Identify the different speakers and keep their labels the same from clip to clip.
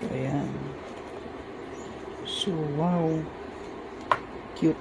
Speaker 1: Ayan. So, wow. Cute.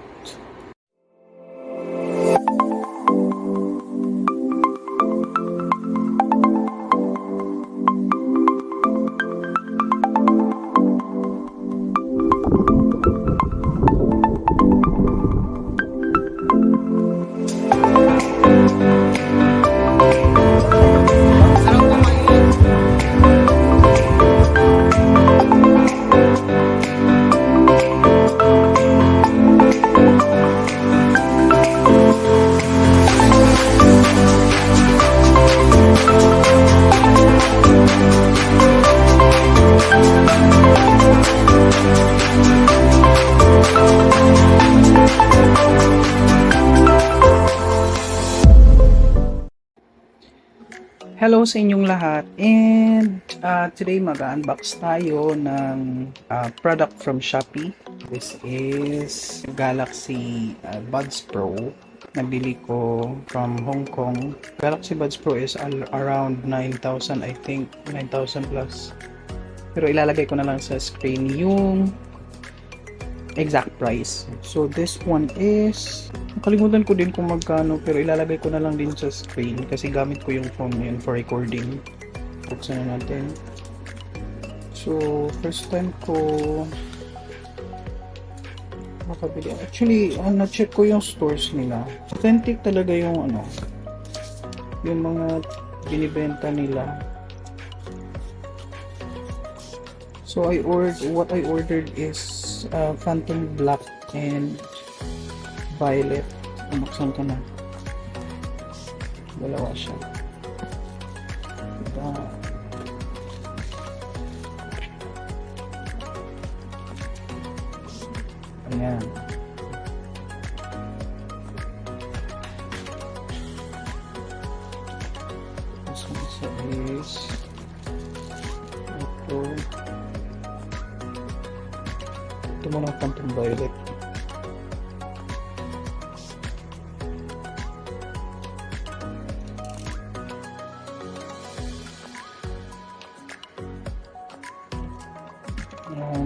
Speaker 1: Hello sa inyong lahat, and today mag-unbox tayo ng product from Shopee. This is Galaxy Buds Pro. Nabili ko from Hong Kong. Galaxy Buds Pro is around 9,000, I think 9,000 plus. Pero ilalagay ko na lang sa screen yung exact price. So this one is, nakalimutan ko din kung magkano, pero ilalagay ko na lang din sa screen kasi gamit ko yung phone yun for recording. Buksan na natin. So first time ko makabili. Actually, na-check ko yung stores nila. Authentic talaga yung yung mga binibenta nila. So what I ordered is Phantom Black and Violet. Buksan ko na. Dalawa siya. Ayan. This one is ito muna ang Phantom Violet.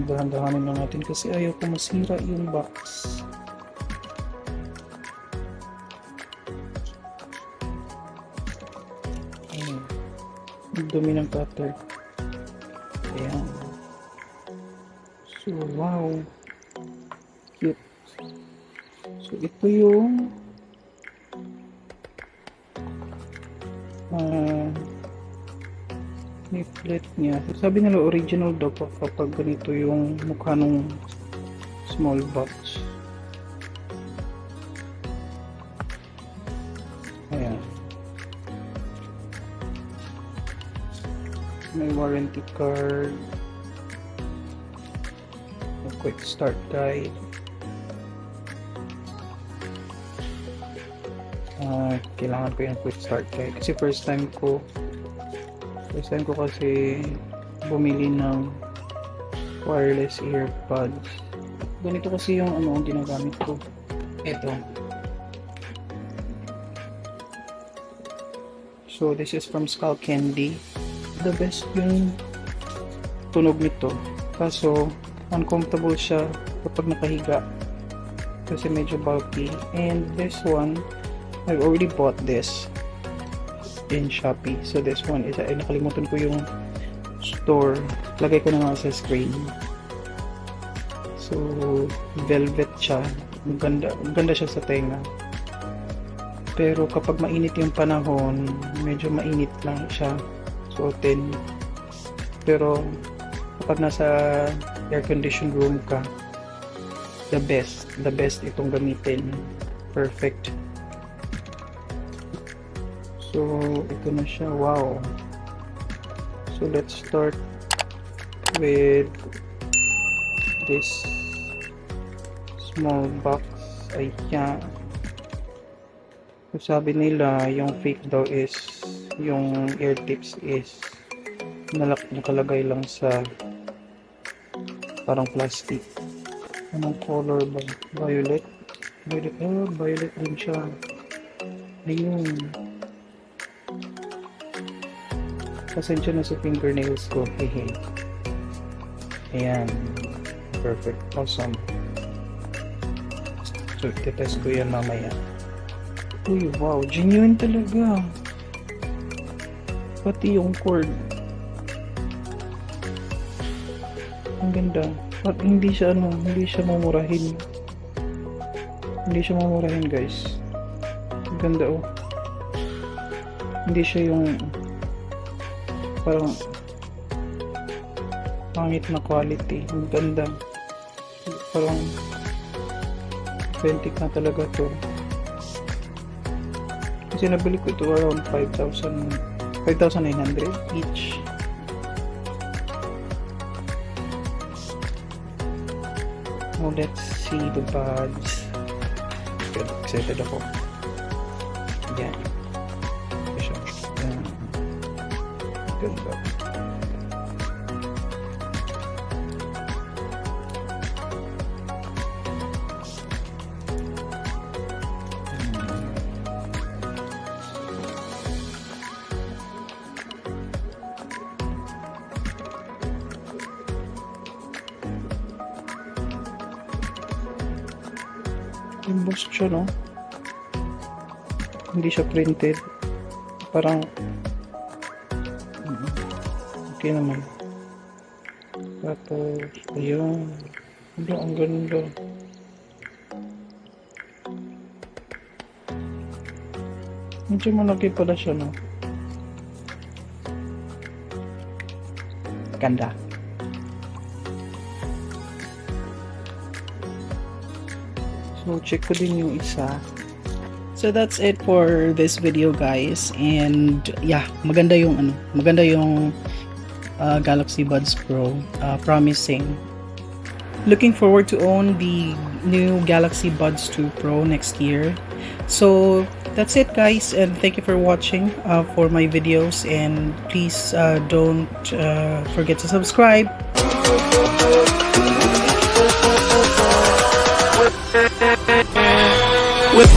Speaker 1: Dahan-dahanin na natin kasi ayaw ko masira yung box. Ang dumi ng cutter. Ayan. So, wow. Cute. So, ito yung leaflet niya. Sabi nila original daw kapag ganito yung mukha ng small box. Ayan. May warranty card. A quick start guide. Kailangan ko yung quick start guide kasi first time ko kasi bumili ng wireless earbuds. Ganito kasi yung ginagamit ko. Ito. So this is from Skull Candy. The best yung tunog nito. Kaso uncomfortable siya kapag nakahiga kasi medyo bulky. And this one, I've already bought this in Shopee. So this one is, nakalimutan ko yung store. Lagay ko na nga sa screen. So velvet siya. Maganda siya sa tenga. Pero kapag mainit yung panahon, medyo mainit lang siya suotin. Pero kapag nasa air conditioned room ka, the best itong gamitin. Perfect. So, ito na siya. Wow. So, let's start with this small box. Ayan. So, sabi nila, yung fake daw is, yung ear tips is nakalagay lang sa parang plastic. Anong color ba? Violet? Violet din siya. Ayun. Pasensya na sa fingernails ko. Hehe. Ayan. Perfect. Awesome. So, titest ko yan mamaya. Uy, wow. Genuine talaga. Pati yung cord. Ang ganda. At hindi siya mamurahin. Hindi siya mamurahin, guys. Ang ganda, oh. Hindi siya yung parang pangit na quality. Ang ganda. Parang authentic na talaga to. Kasi nabili ko ito around 5,900 each. Now let's see the buds. Good. Excited ako. Yan. Yan. Ganda. Embossed siya, no? Hindi siya printed. Parang okay naman. Tapos ayun. Ang ganda. Medyo malaki pala siya, no? Ganda. So, check ko din yung isa. So, that's it for this video, guys. And, yeah, maganda yung Galaxy Buds Pro. Promising. Looking forward to own the new Galaxy Buds 2 Pro next year. So, that's it, guys. And thank you for watching for my videos. And please don't forget to subscribe. With